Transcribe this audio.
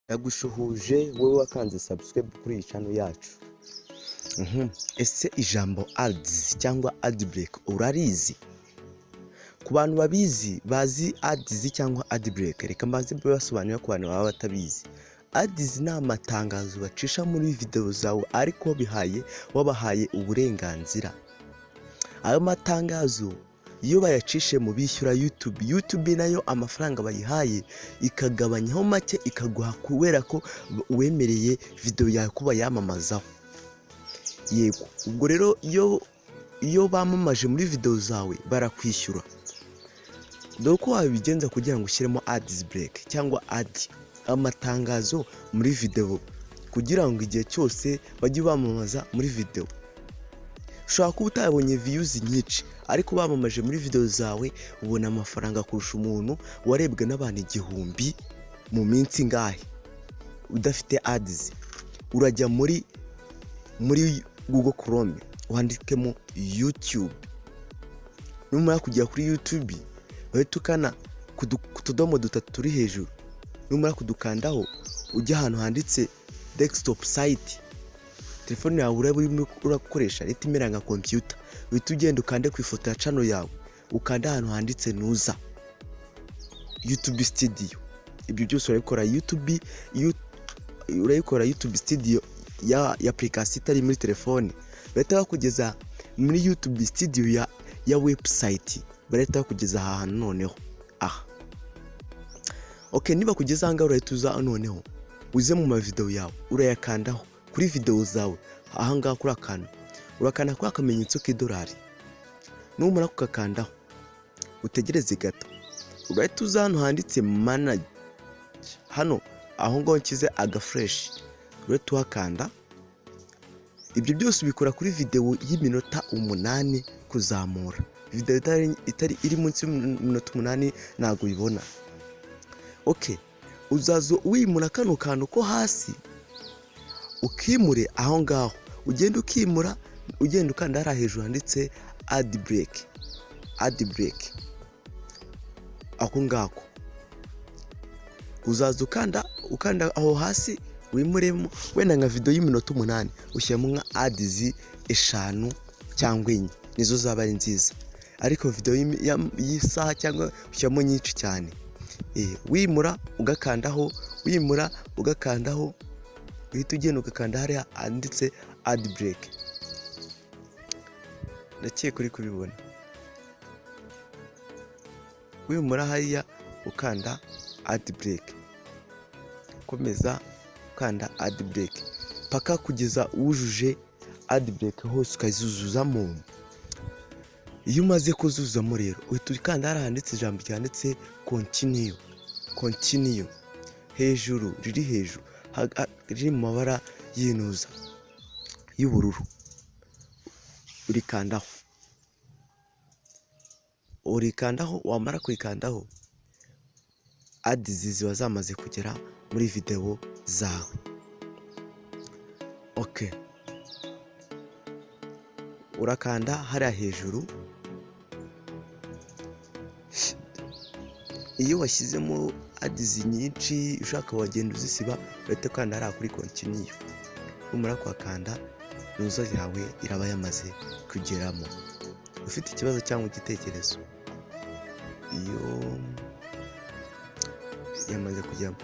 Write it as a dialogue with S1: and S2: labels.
S1: Ndagushuhuje wowe wakanze subscribe kuri iyi channel yacu. Ese ijambo ads cyangwa ad break urarizi? Ku bantu bazi ads cyangwa ad break, reka mbanze basobanurira ku bantu baba batabizi. Ads ni amatangazo bacisha muri video zawe ariko wabahaye uburenganzira. Ayo matangazo iyo bayacishe mu bishyura YouTube nayo amafaranga bayihaye ikagabanyaho make ikaguha kubera ko uwemereye video yawe kuba yamamazaho. Yego, ubwo rero iyo bamamaje muri video zawe barakwishyura. Dore ko wabigenza kugira ngo ushyiremo ads break cyangwa amatangazo muri video kugira ngo igihe cyose bajye bamamaza muri video. Ushobora kuba utabonye views nyinshi ariko bamamaje muri video zawe ubona amafaranga kurusha umuntu warebwe n'abantu 1000 mu minsi ngahe udafite ads. Urajya muri Google Chrome wandikemo YouTube. Numara kujya kuri YouTube bahita ukana ku tudomo dutatu turi hejuru. Numara kudukandaho ujya ahantu handitse desktop site. Telefone yawe urimo urakoresha leta imera nka computer, uhita ugenda ukande ku ifoto ya channel yawe ukanda ahantu handitse nuza YouTube Studio. Ibyo byose urayikora YouTube Studio ya application itari muri telefone. Bahita bakugeza muri YouTube Studio ya website, bahita bakugeza ahantu noneho. Okay, niba kugeza hanga urahita uza noneho uze mu video yawe urayakandaho kuri video zawe ahanga kuri akantu urakanda kuri akamenyetso k'idolari. Numara kukakandaho utegereze gato urahita uza hano handitse manage. Hano aho ngo nkize agafresh urahita uhakanda. Ibyo byose ubikora kuri video y'iminota 8 kuzamura. Video itari iri munsi y'iminota 8 ntago ubibona. Okay, uzazo wimura kano kantu ko hasi ukimure aho ngaho, ugenda ukimura ugenda ukanda hara hejuru handitse ad break. Ako ngako uzaza ukanda aho hasi wimuremo wenda nka video y'iminota 8 ushyiramo nka ads 5 cyangwa 4 nizo zaba ari nziza. Ariko video y'isaha cyangwa ushyiramo nyinshi cyane. Wimura ugakandaho uhita ugenda ugakanda hariya handitse ad break. Ndakiye kuri kubibona. Wimura hariya ukanda ad break, komeza ukanda ad break paka kugeza wujuje ad break hose ukazuzuzamo. Iyo umaze kuzuzamo rero uhita ukanda hariya handitse ijambo cyanditse continue hejuru, riri hejuru riri mu mabara y'inuza y'ubururu. Urikandaho wamara kuyikandaho ads ziba zamaze kugera muri video zawe. Okay, urakanda hariya hejuru. Iyo washyizemo ads nyinshi ushaka wagenda uzisiba urahita ukanda hariya kuri continue. Umara kwakanda nuza yawe iraba yamaze kugeramo. Ufite ikibazo cyangwa igitekerezo iyo yamaze kujyamo